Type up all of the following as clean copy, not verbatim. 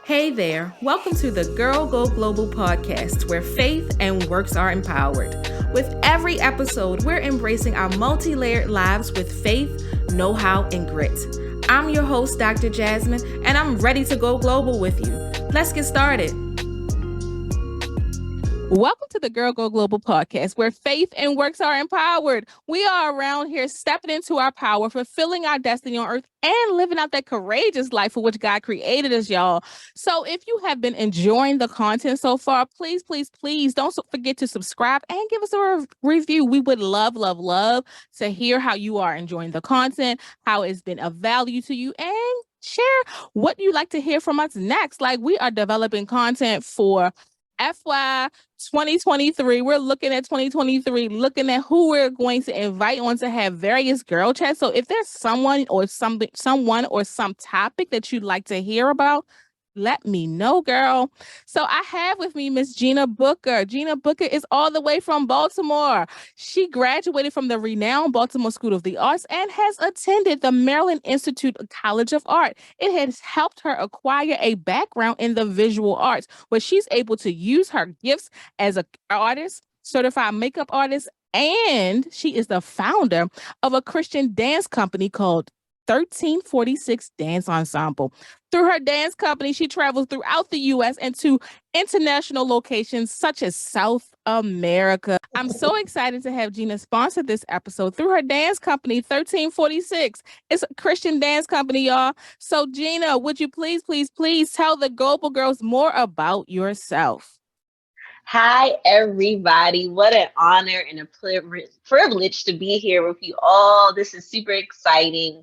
Hey there, welcome to the Girl Go Global podcast, where faith and works are empowered. With every episode, we're embracing our multi-layered lives with faith, know-how, and grit. I'm your host, Dr. Jasmine, and I'm ready to go global with you. Let's get started. Welcome to the Girl Go Global podcast, where faith and works are empowered. We are around here stepping into our power, fulfilling our destiny on earth, and living out that courageous life for which God created us, y'all. So if you have been enjoying the content so far, please don't forget to subscribe and give us a review. We would love to hear how you are enjoying the content, how it's been of value to you, and share what you'd like to hear from us next. Like, we are developing content for FY 2023. We're looking at 2023, looking at who we're going to invite on to have various girl chats. So if there's someone or some topic that you'd like to hear about, let me know, girl. So I have with me Miss Jeanna Booker. Jeanna Booker is all the way from Baltimore. She graduated from the renowned Baltimore School of the Arts and has attended the Maryland Institute College of Art. It has helped her acquire a background in the visual arts, where she's able to use her gifts as an artist, certified makeup artist, and she is the founder of a Christian dance company called 1346 Dance Ensemble. Through her dance company, she travels throughout the U.S. and to international locations such as South America. I'm so excited to have Jeanna sponsor this episode through her dance company, 1346. It's a Christian dance company, y'all. So, Jeanna, would you please tell the Global Girls more about yourself? Hi, everybody. What an honor and a privilege to be here with you all. This is super exciting.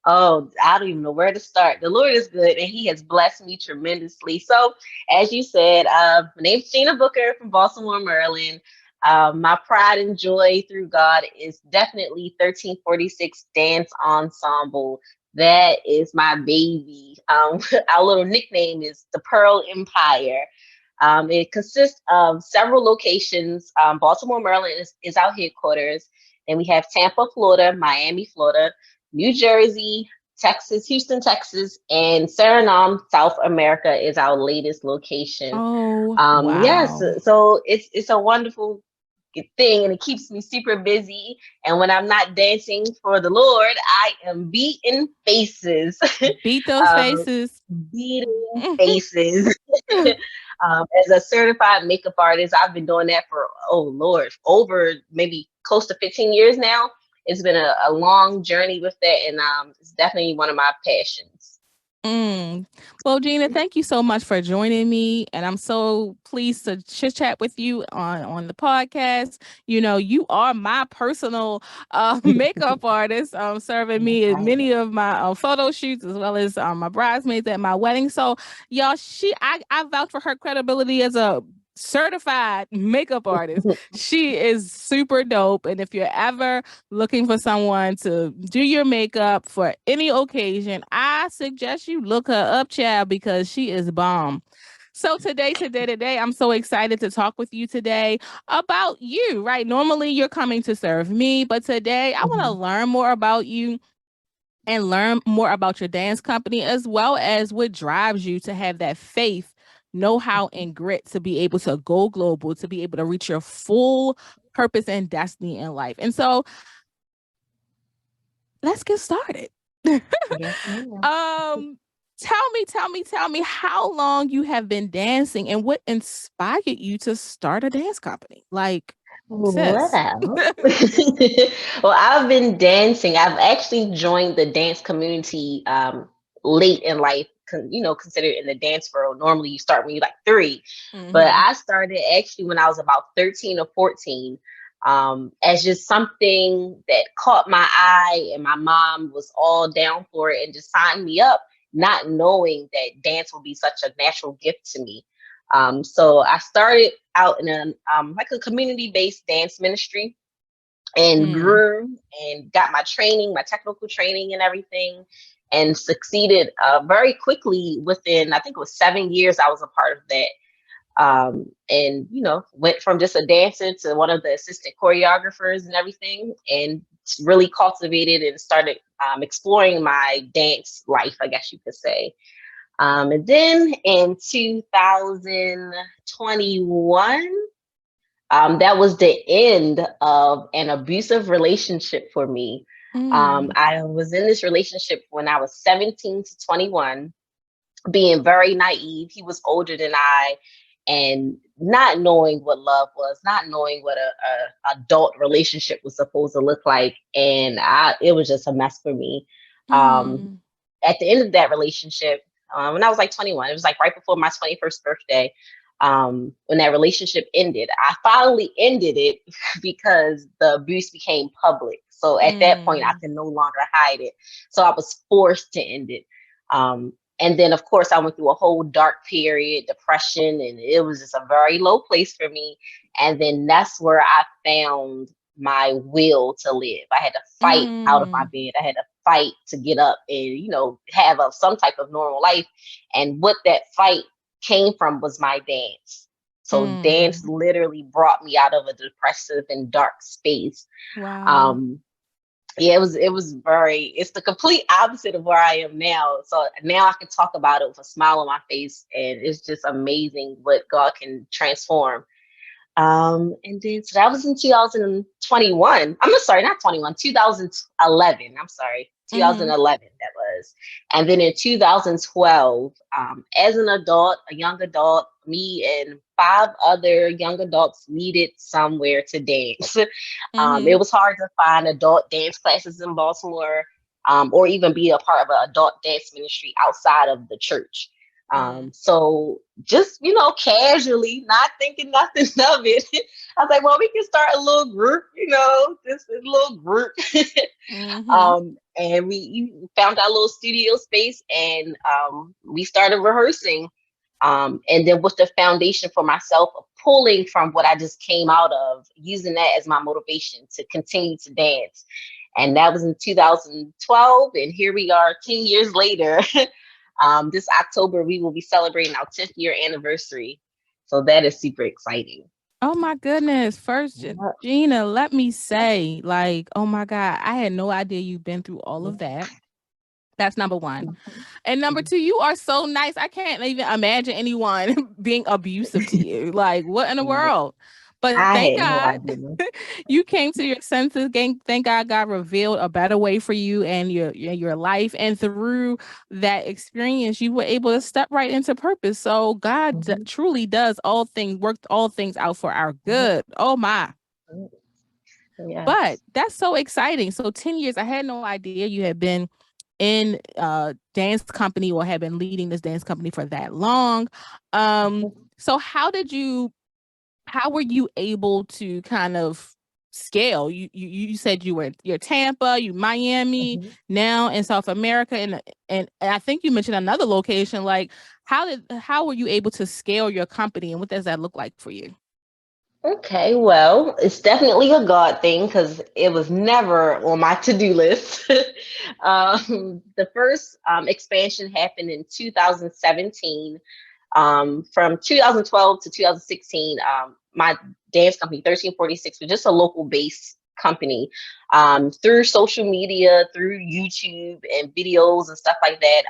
Oh, I don't even know where to start. The Lord is good and He has blessed me tremendously. So, as you said, my name's Jeanna Booker from Baltimore, Maryland. My pride and joy through God is definitely 1346 Dance Ensemble. That is my baby. Our little nickname is the Pearl Empire. It consists of several locations. Baltimore, Maryland is our headquarters. And we have Tampa, Florida, Miami, Florida, New Jersey, Texas, Houston, Texas, and Suriname, South America is our latest location. Oh, wow. Yes, so it's a wonderful thing, and it keeps me super busy. And when I'm not dancing for the Lord, I am beating faces. Beat those faces. Beating faces. As a certified makeup artist, I've been doing that for, oh Lord, over maybe close to 15 years now. It's been a long journey with that, and it's definitely one of my passions. Well, Jeanna, thank you so much for joining me, and I'm so pleased to chit chat with you on the podcast. You know, you are my personal makeup artist, serving me at many of my photo shoots, as well as my bridesmaids at my wedding. So, y'all, I vouch for her credibility as a certified makeup artist. She is super dope, and if you're ever looking for someone to do your makeup for any occasion, I suggest you look her up, child, because she is bomb. So today, I'm so excited to talk with you today about you, right? Normally you're coming to serve me, but today I want to learn more about you and learn more about your dance company, as well as what drives you to have that faith, know-how, and grit to be able to go global, to be able to reach your full purpose and destiny in life. And so let's get started. Tell me how long you have been dancing and what inspired you to start a dance company. Like, sis. Well, well, I've been dancing. I've actually joined the dance community late in life. Considered in the dance world, normally you start when you're like 3, but I started actually when I was about 13 or 14. As just something that caught my eye, and my mom was all down for it and just signed me up, not knowing that dance would be such a natural gift to me. So I started out in a community-based dance ministry, and grew and got my training, my technical training and everything, and succeeded very quickly. Within, I think it was 7 years, I was a part of that. And went from just a dancer to one of the assistant choreographers and everything, and really cultivated and started exploring my dance life, I guess you could say. And then in 2021, that was the end of an abusive relationship for me. Mm. I was in this relationship when I was 17 to 21, being very naive. He was older than I, and not knowing what love was, not knowing what a adult relationship was supposed to look like, and it was just a mess for me. Um, Mm. at the end of that relationship, when I was like 21, it was like right before my 21st birthday. When that relationship ended, I finally ended it because the abuse became public. So at that point, I Mm. could no longer hide it. So I was forced to end it. And then, of course, I went through a whole dark period, depression, and it was just a very low place for me. And then that's where I found my will to live. I had to fight out of my Mm. bed. I had to fight to get up and, have some type of normal life. And what that fight came from was my dance. So dance Mm. literally brought me out of a depressive and dark space. Wow. Um, yeah, it's the complete opposite of where I am now. So now I can talk about it with a smile on my face, and it's just amazing what God can transform. And then so that was in 2021. I'm sorry, not 21, 2011. I'm sorry, Mm-hmm. 2011 that was. And then in 2012, as an adult, a young adult, me and five other young adults needed somewhere to dance. Mm-hmm. It was hard to find adult dance classes in Baltimore, or even be a part of an adult dance ministry outside of the church. Mm. So just, casually, not thinking nothing of it, I was like, well, we can start a little group, just a little group. Mm-hmm. And we found our little studio space, and we started rehearsing. And then with the foundation for myself of pulling from what I just came out of, using that as my motivation to continue to dance. And that was in 2012. And here we are 10 years later. This October, we will be celebrating our 10th year anniversary. So that is super exciting. Oh my goodness. First, Gina, let me say, like, oh my God, I had no idea you've been through all of that. That's number one. And number two, you are so nice. I can't even imagine anyone being abusive to you. Like, what in the world? But I thank had no God idea. you came to your senses. Thank God God revealed a better way for you and your life. And through that experience, you were able to step right into purpose. So God Mhm, truly does all things, worked all things out for our mhm, good. Oh my. mhm. But Yes. that's so exciting. So 10 years, I had no idea you had been in dance company or had been leading this dance company for that long. Um, Mhm, so how were you able to kind of scale? You said you're Tampa, you Miami, mhm. now in South America, and I think you mentioned another location. Like how were you able to scale your company and what does that look like for you? Okay, well, it's definitely a God thing because it was never on my to-do list. The first expansion happened in 2017. From 2012 to 2016, my dance company, 1346, was just a local based company. Through social media, through YouTube and videos and stuff like that,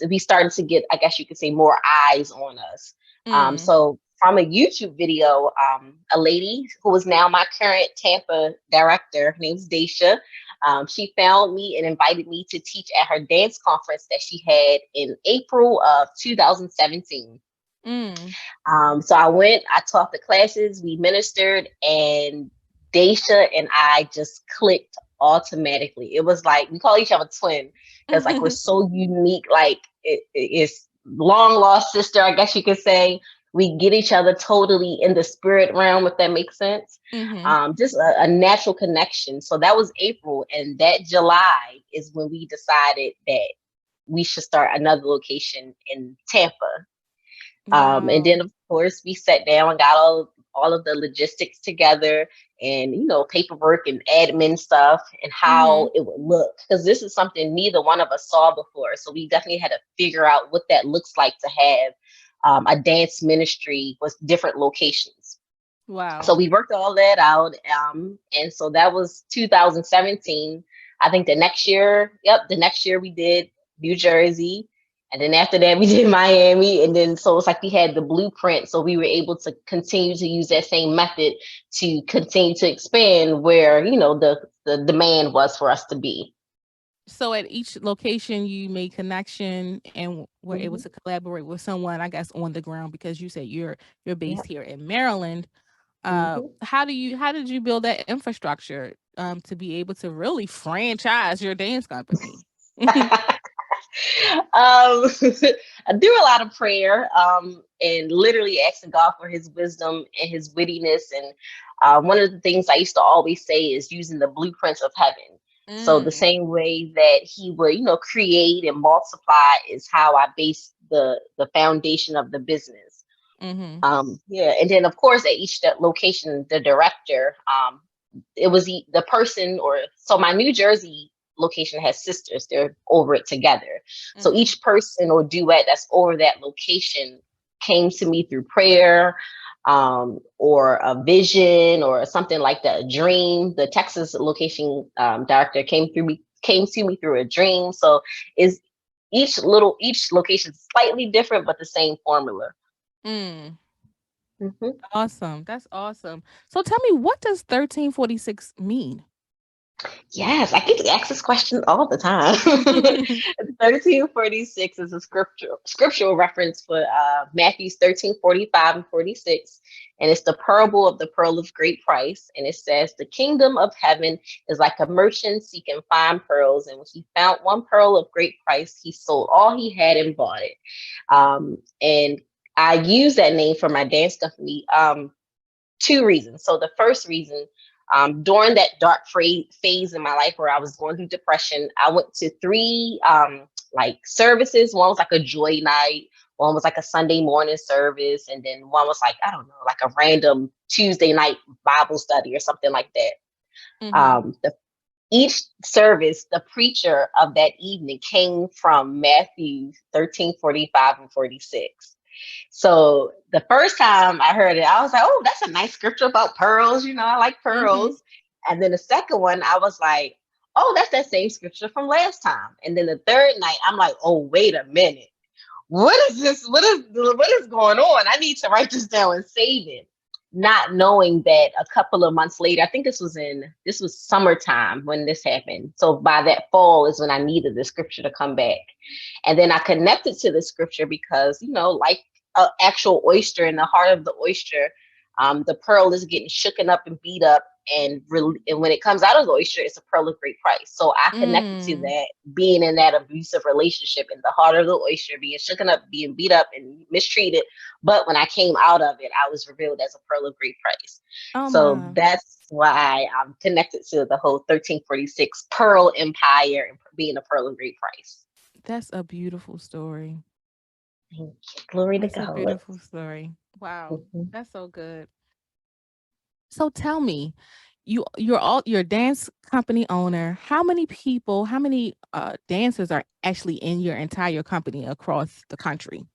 we started to get, I guess you could say, more eyes on us. Mm. So from a YouTube video, a lady who is now my current Tampa director, her name's Daisha. She found me and invited me to teach at her dance conference that she had in April of 2017. Mm. So I went, I taught the classes, we ministered, and Daisha and I just clicked automatically. It was like we call each other twin because like we're so unique. Like it's long lost sister, I guess you could say. We get each other totally in the spirit realm, if that makes sense. Mm-hmm. Just a natural connection. So that was April, and that July is when we decided that we should start another location in Tampa. And Wow. then of course we sat down and got all of the logistics together, and paperwork and admin stuff and Mm-hmm. how it would look, because this is something neither one of us saw before. So we definitely had to figure out what that looks like to have a dance ministry with different locations. Wow. So we worked all that out. And so that was 2017. I think the next year we did New Jersey. And then after that, we did Miami. And then so it's like we had the blueprint. So we were able to continue to use that same method to continue to expand where, the demand was for us to be. So at each location, you made connection and were able Hmm. to collaborate with someone, I guess, on the ground because you said you're based Yep. here in Maryland. Hmm. How did you build that infrastructure to be able to really franchise your dance company? I do a lot of prayer, and literally asking God for his wisdom and his wittiness. And one of the things I used to always say is using the blueprints of heaven. So the Mm, same way that he would, create and multiply is how I base the foundation of the business. mm-hmm, Yeah, and then of course at each location, the director, it was the person, or so my New Jersey location has sisters, they're over it together. So mm-hmm, each person or duet that's over that location came to me through prayer, or a vision or something like that, a dream. The Texas location, director came to me through a dream. So is each location is slightly different but the same formula. mm. Hmm. Awesome. That's awesome. So tell me, what does 1346 mean? Yes, I get asked this question all the time. 1346 is a scriptural reference for Matthew's 13:45 and 46. And it's the parable of the pearl of great price. And it says, the kingdom of heaven is like a merchant seeking fine pearls. And when he found one pearl of great price, he sold all he had and bought it. And I use that name for my dance company. Two reasons. So the first reason, during that dark phase in my life where I was going through depression, I went to three like services. One was like a joy night, one was like a Sunday morning service, and then one was like, I don't know, like a random Tuesday night Bible study or something like that. Mm-hmm. Each service, the preacher of that evening came from Matthew 13:45 and 46. So the first time I heard it, I was like, oh, that's a nice scripture about pearls. I like Mm-hmm. pearls. And then the second one, I was like, oh, that's that same scripture from last time. And then the third night, I'm like, oh, wait a minute. What is this? What is going on? I need to write this down and save it. Not knowing that a couple of months later, I think this was summertime when this happened. So by that fall is when I needed the scripture to come back. And then I connected to the scripture because, like an actual oyster, in the heart of the oyster, the pearl is getting shooken up and beat up. And when it comes out of the oyster, it's a pearl of great price. So I connected to Mm. that, being in that abusive relationship in the heart of the oyster, being shooken up, being beat up, and mistreated. But when I came out of it, I was revealed as a pearl of great price. Oh So my, that's why I'm connected to the whole 1346 pearl empire and being a pearl of great price. that's a beautiful story. Thank you. Glory to That's a God. beautiful story. Wow. Mhm. That's so good. So tell me, you're a dance company owner. How many people, how many dancers are actually in your entire company across the country?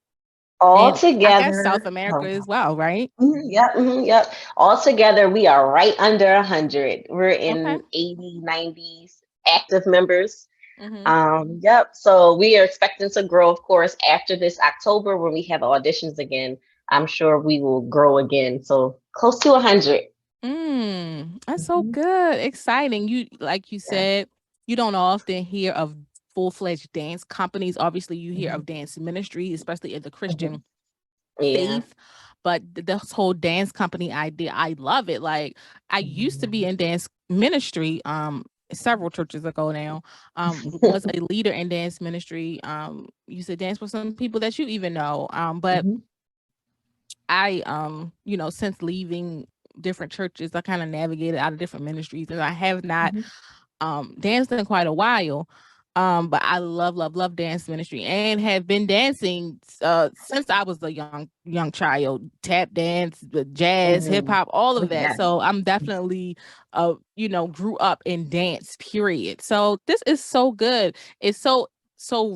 All And I guess South together, America oh, as well, right? yep, yep. All together, we are right under 100. We're Okay. in 80, 90s active members. Mm-hmm. Yep. So we are expecting to grow, of course, after this October when we have auditions again. I'm sure we will grow again. So close to 100. That's so Mhm. good. Exciting. You like you Yeah. said, you don't often hear of full-fledged dance companies. Obviously, you hear Mhm. of dance ministry, especially in the Mhm. Christian Yeah. faith. But this whole dance company idea, I love it. Like I used to be Mhm. in dance ministry, several churches ago now. Was a leader in dance ministry. Used to dance with some people that you even know. But Mhm. I since leaving different churches, I kind of navigated out of different ministries and I have not Mhm. danced in quite a while. But I love, love, love dance ministry and have been dancing since I was a young child. Tap dance, the jazz, hip Mhm. hop, all Oh, of that. yeah. So I'm definitely grew up in dance, period. So this is so good. It's so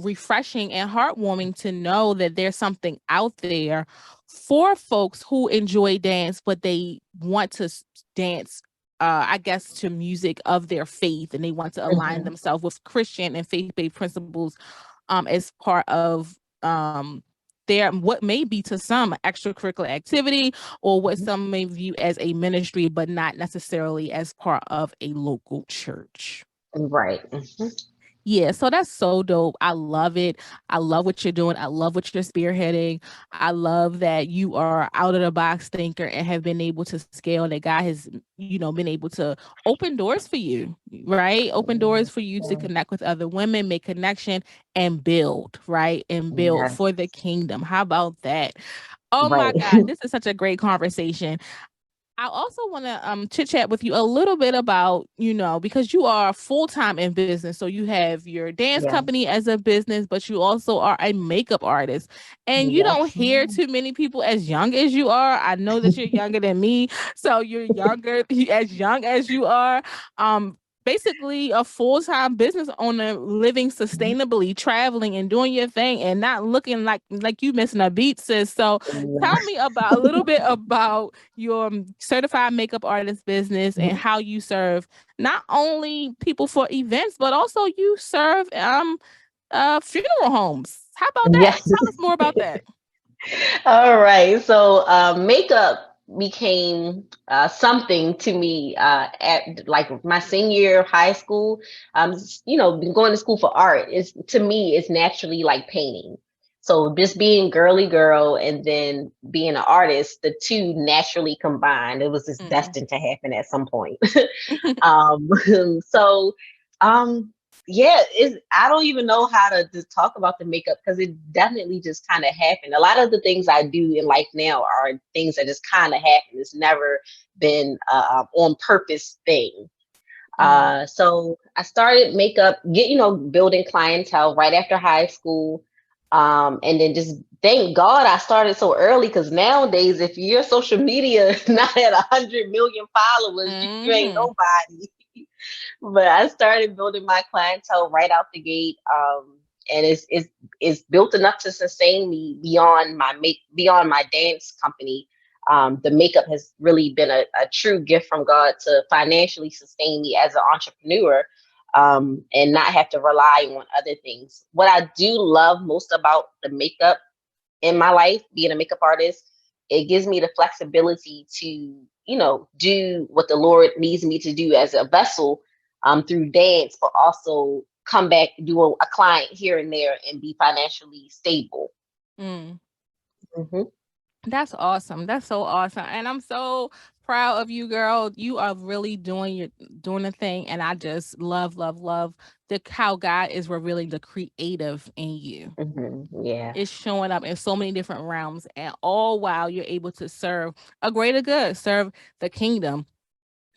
refreshing and heartwarming to know that there's something out there for folks who enjoy dance, but they want to dance I guess to music of their faith and they want to align Mhm. themselves with Christian and faith-based principles as part of there what may be to some extracurricular activity, or what Mhm. some may view as a ministry, but not necessarily as part of a local church. Right. Yeah, so that's so dope. I love it. I love what you're doing. I love what you're spearheading. I love that you are out of the box thinker and have been able to scale, that God has, been able to open doors for you, right? Open doors for you to Yeah. connect with other women, make connection, and build, right? And build Yeah. for the kingdom. How about that? Oh my Right. God, this is such a great conversation. I also want to chit chat with you a little bit about, because you are full time in business. So you have your dance Yeah. company as a business, but you also are a makeup artist. And you don't Yes. hear too many people as young as you are. I know that you're younger than me. So you're younger, as young as you are. Basically a full-time business owner, living sustainably, traveling and doing your thing and not looking like you missing a beat, sis. So tell me about a little bit about your certified makeup artist business and how you serve not only people for events, but also you serve funeral homes. How about that? Yes. Tell us more about that. All right. So makeup became something to me at like my senior year of high school. Been going to school for art is to me is naturally like painting. So just being girly girl and then being an artist, the two naturally combined. It was just Mm. destined to happen at some point. Um, so, um, yeah, I don't even know how to just talk about the makeup because it definitely just kind of happened. A lot of the things I do in life now are things that just kind of happen. It's never been on purpose thing. Mm. So I started makeup, building clientele right after high school. And then just thank God I started so early because nowadays, if your social media is not at 100 million followers, you ain't Hmm. nobody. But I started building my clientele right out the gate. And it's built enough to sustain me beyond my dance company. The makeup has really been a true gift from God to financially sustain me as an entrepreneur, and not have to rely on other things. What I do love most about the makeup in my life, being a makeup artist, it gives me the flexibility to, do what the Lord needs me to do as a vessel through dance, but also come back, do a client here and there and be financially stable. Mm. Hmm. That's awesome. That's so awesome. And I'm so proud of you, girl. You are really doing the thing. And I just love, love, love the how God is revealing the creative in you. Yeah. It's showing up in so many different realms. And all while you're able to serve a greater good, serve the kingdom,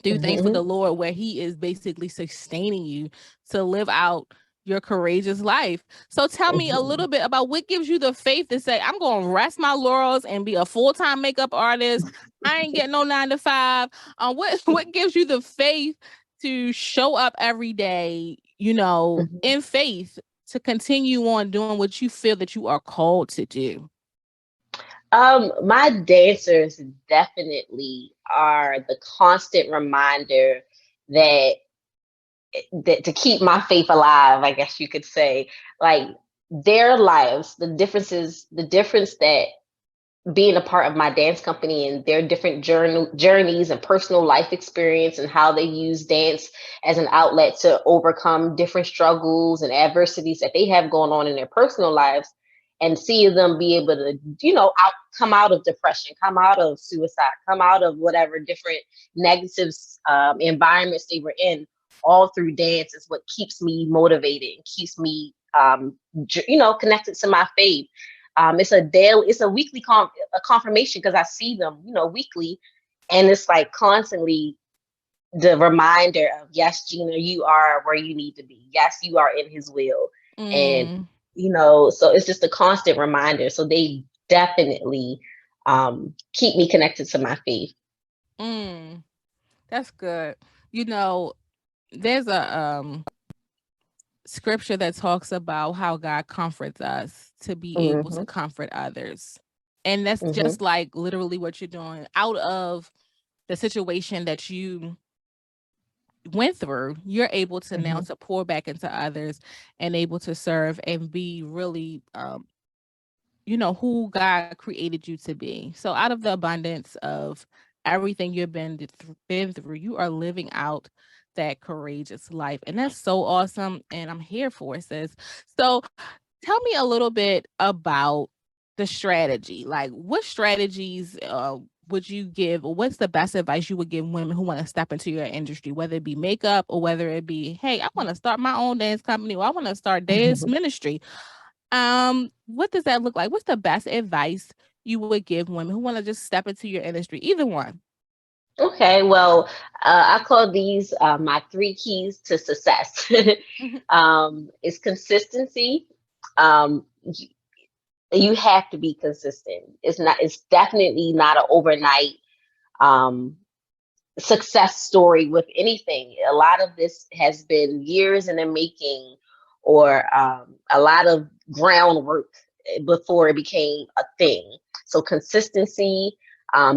do things for Hmm. the Lord, where He is basically sustaining you to live out your courageous life. So tell me a Hmm. little bit about what gives you the faith to say, I'm going to rest my laurels and be a full-time makeup artist. I ain't getting no 9 to 5. What gives you the faith to show up every day, in faith, to continue on doing what you feel that you are called to do? My dancers definitely are the constant reminder that to keep my faith alive, I guess you could say. Like their lives, the difference that being a part of my dance company and their different journeys and personal life experience and how they use dance as an outlet to overcome different struggles and adversities that they have going on in their personal lives, and see them be able to, come out of depression, come out of suicide, come out of whatever different negative environments they were in, all through dance is what keeps me motivated and keeps me, connected to my faith. It's a weekly a confirmation because I see them, weekly, and it's like constantly the reminder of, yes, Gina, you are where you need to be. Yes, you are in His will, and Mm, so it's just a constant reminder. So they definitely keep me connected to my faith. mm, that's good. You know, there's a scripture that talks about how God comforts us to be able to Hmm. comfort others. And that's Hmm. just like literally what you're doing out of the situation that you went through. You're able to now Hmm. to pour back into others and able to serve and be really who God created you to be. So out of the abundance of everything you've been through, you are living out that courageous life. And that's so awesome. And I'm here for it, sis. So tell me a little bit about the strategy. Like, what strategies would you give, or what's the best advice you would give women who want to step into your industry, whether it be makeup or whether it be, hey, I want to start my own dance company, or I want to start dance ministry. What does that look like? What's the best advice you would give women who want to just step into your industry? Either one. Okay, well, I call these my three keys to success. Mhm. It's consistency. Um, you have to be consistent. It's definitely not an overnight um, success story with anything. A lot of this has been years in the making, or a lot of groundwork before it became a thing. So consistency,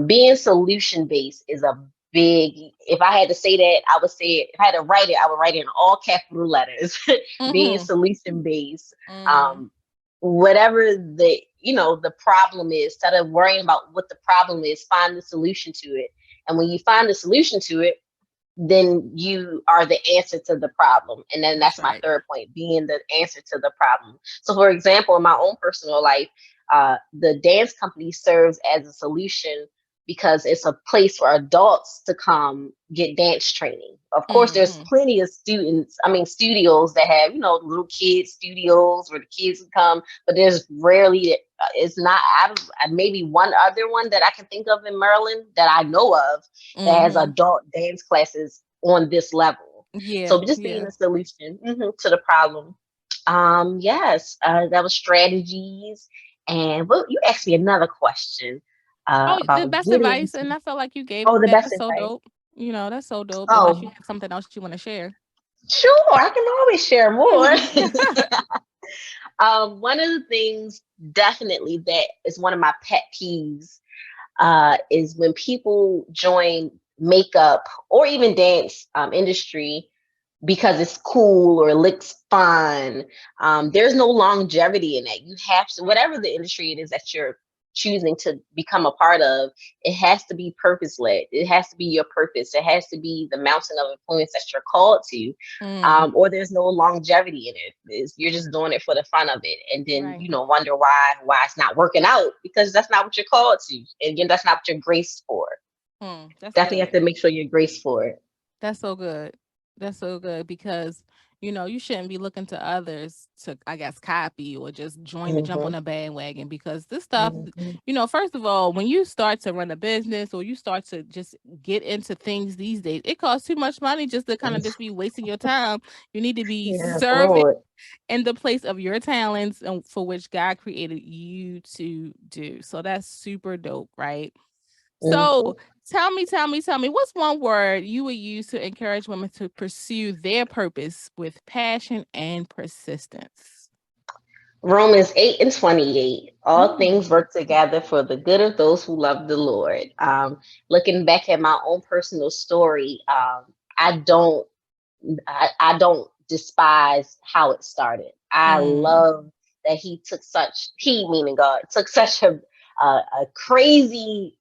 being solution based is a big. If I had to say that, I would say it. If I had to write it, I would write it in all capital letters. Being Mhm. solution based. Mm. Um, whatever the problem is, instead of worrying about what the problem is, find the solution to it. And when you find the solution to it, then you are the answer to the problem. And then That's that's my right. third point, being the answer to the problem. So, for example, in my own personal life, the dance company serves as a solution because it's a place for adults to come get dance training. Of course, there's Mhm. plenty of studios that have, little kids studios where the kids can come, but there's rarely, it's not, maybe one other one that I can think of in Maryland that I know of that has Mhm. adult dance classes on this level. Yeah. So just being Yeah. a solution to the problem. Yes, that was strategies. And well, you asked me another question Oh, the about best getting advice, into, and I felt like you gave oh, the that. best That's so advice. dope. That's so dope. Unless you Oh, have something else you want to share. sure, I can always share more. One of the things definitely that is one of my pet peeves is when people join makeup or even dance industry because it's cool or it looks fun. There's no longevity in that. You have to, whatever the industry it is that you're choosing to become a part of, it has to be purpose led. It has to be your purpose. It has to be the mountain of influence that you're called to. Mm, Or there's no longevity in it. You're just doing it for the fun of it, and then right. wonder why it's not working out, because that's not what you're called to, and again, that's not what you're graced for. That's Definitely have good. to make sure you're graced for it. That's so good. That's so good because you shouldn't be looking to others to, I guess, copy or just join to jump on Hmm. a bandwagon because this stuff, Hmm. first of all, when you start to run a business or you start to just get into things these days, it costs too much money just to kind of just be wasting your time. You need to be Yes, serving Lord. in the place of your talents and for which God created you to do. So that's super dope, right? So Mhm. tell me, what's one word you would use to encourage women to pursue their purpose with passion and persistence? Romans 8 and 28. All things Mm. work together for the good of those who love the Lord. Looking back at my own personal story, I don't I don't despise how it started. I Mm. love that he, meaning God, took such a crazy,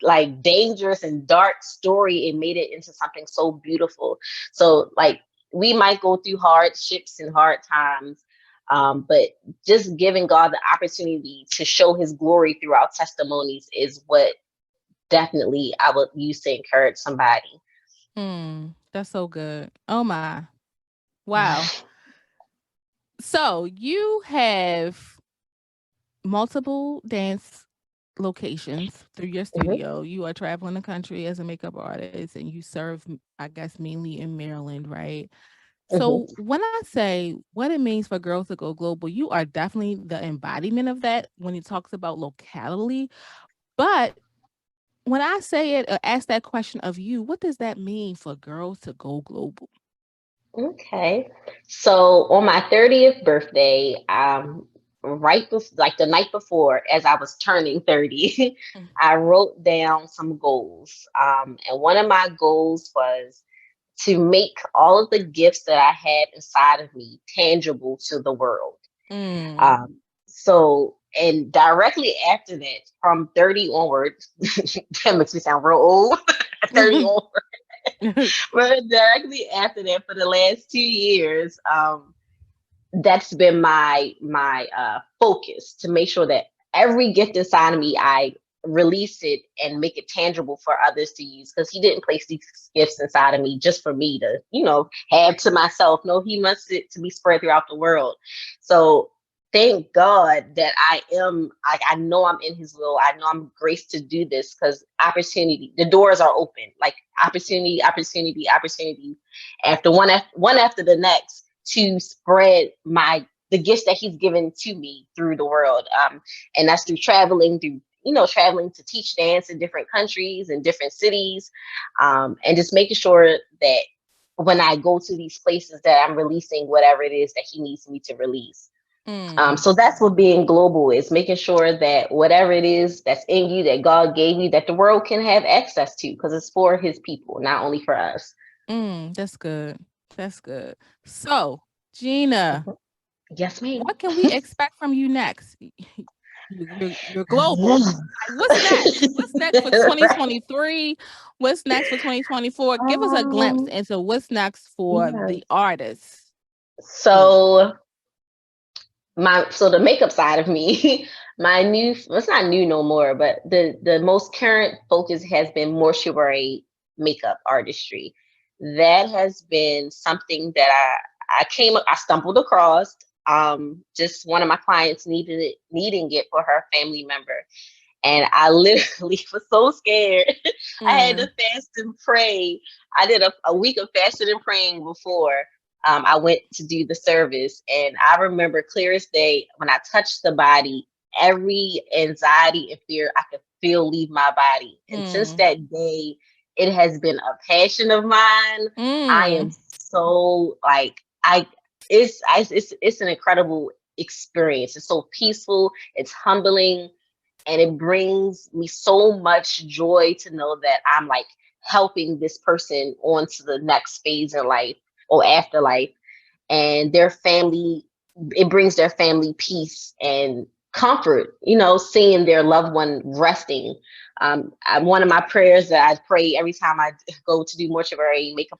like dangerous and dark story and made it into something so beautiful. So like, we might go through hardships and hard times, but just giving God the opportunity to show his glory through our testimonies is what definitely I would use to encourage somebody. That's so good. Oh my. Wow. So you have multiple dance locations through your Mhm, studio. You are traveling the country as a makeup artist and you serve, I guess, mainly in Maryland, right? mhm. So when I say what it means for girls to go global, you are definitely the embodiment of that when it talks about locality. But when I say it or ask that question of you, what does that mean for girls to go global? Okay. So on my 30th birthday, like the night before, as I was turning 30, Mm. I wrote down some goals. And one of my goals was to make all of the gifts that I had inside of me tangible to the world. Mm. So And directly after that, from 30 onward, that makes me sound real old. 30 onward, but directly after that, for the last 2 years, that's been my focus, to make sure that every gift inside of me, I release it and make it tangible for others to use, because he didn't place these gifts inside of me just for me to, have to myself. No, he wants it to be spread throughout the world. So thank God that I know I'm in his will. I know I'm graced to do this, because opportunity, the doors are open, like opportunity, opportunity, opportunity, after one after the next, to spread the gifts that he's given to me through the world. And that's through traveling to teach dance in different countries and different cities, and just making sure that when I go to these places, that I'm releasing whatever it is that he needs me to release. So that's what being global is, making sure that whatever it is that's in you, that God gave you, that the world can have access to, because it's for his people, not only for us. That's good. That's good. So, Jeanna, Yes, ma'am. what can we expect from you next? You're global. What's next? What's next for 2023? What's next for 2024? Give us a glimpse into what's next for the artists. So the makeup side of me, it's not new no more, but the most current focus has been mortuary makeup artistry. That has been something that I stumbled across. Just one of my clients needing it for her family member. And I literally was so scared. I had to fast and pray. I did a week of fasting and praying before I went to do the service. And I remember clear as day, when I touched the body, every anxiety and fear I could feel leave my body. And since that day, it has been a passion of mine. I am so it's an incredible experience. It's so peaceful. It's humbling. And it brings me so much joy to know that I'm like helping this person on to the next phase in life or afterlife. And their family, it brings their family peace and comfort, seeing their loved one resting. One of my prayers that I pray every time I go to do mortuary makeup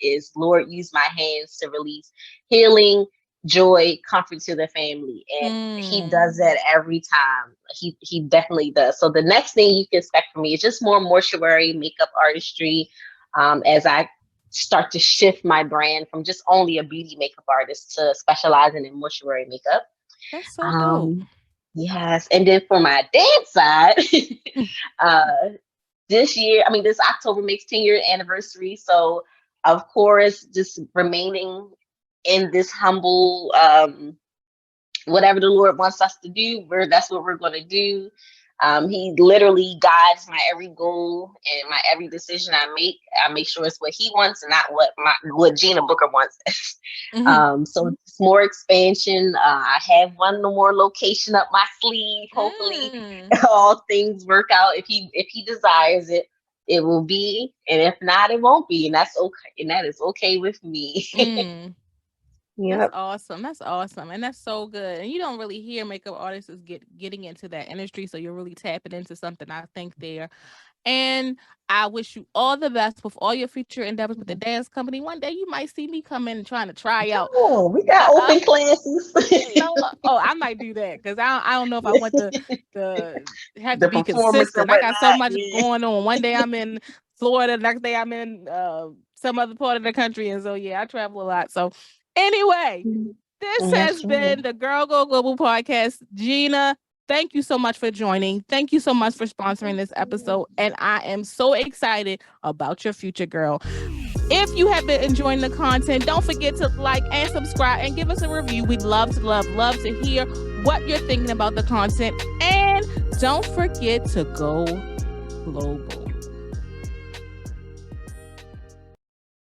is, Lord, use my hands to release healing, joy, comfort to the family. And he does that every time. He definitely does. So the next thing you can expect from me is just more mortuary makeup artistry, as I start to shift my brand from just only a beauty makeup artist to specializing in mortuary makeup. That's so dope. Yes. And then for my dance side, this October makes 10-year anniversary. So of course, just remaining in this humble, whatever the Lord wants us to do, that's what we're going to do. He literally guides my every goal and my every decision I make. I make sure it's what he wants and not what Jeanna Booker wants. So it's more expansion. I have one more location up my sleeve. Hopefully, all things work out. If he desires it, it will be, and if not, it won't be, and that's okay. And that is okay with me. Yep. That's awesome. That's awesome. And that's so good. And you don't really hear makeup artists getting into that industry. So you're really tapping into something, I think, there. And I wish you all the best with all your future endeavors with the dance company. One day you might see me come in and trying to try out. Oh, we got open classes. I might do that, because I don't know if I want to have to be consistent. I got so much going on. One day I'm in Florida, next day I'm in some other part of the country. And so, I travel a lot. So anyway, this has been the Girl Go Global podcast. Jeanna, thank you so much for joining. Thank you so much for sponsoring this episode. And I am so excited about your future, girl. If you have been enjoying the content, don't forget to like and subscribe and give us a review. We'd love to hear what you're thinking about the content. And don't forget to go global.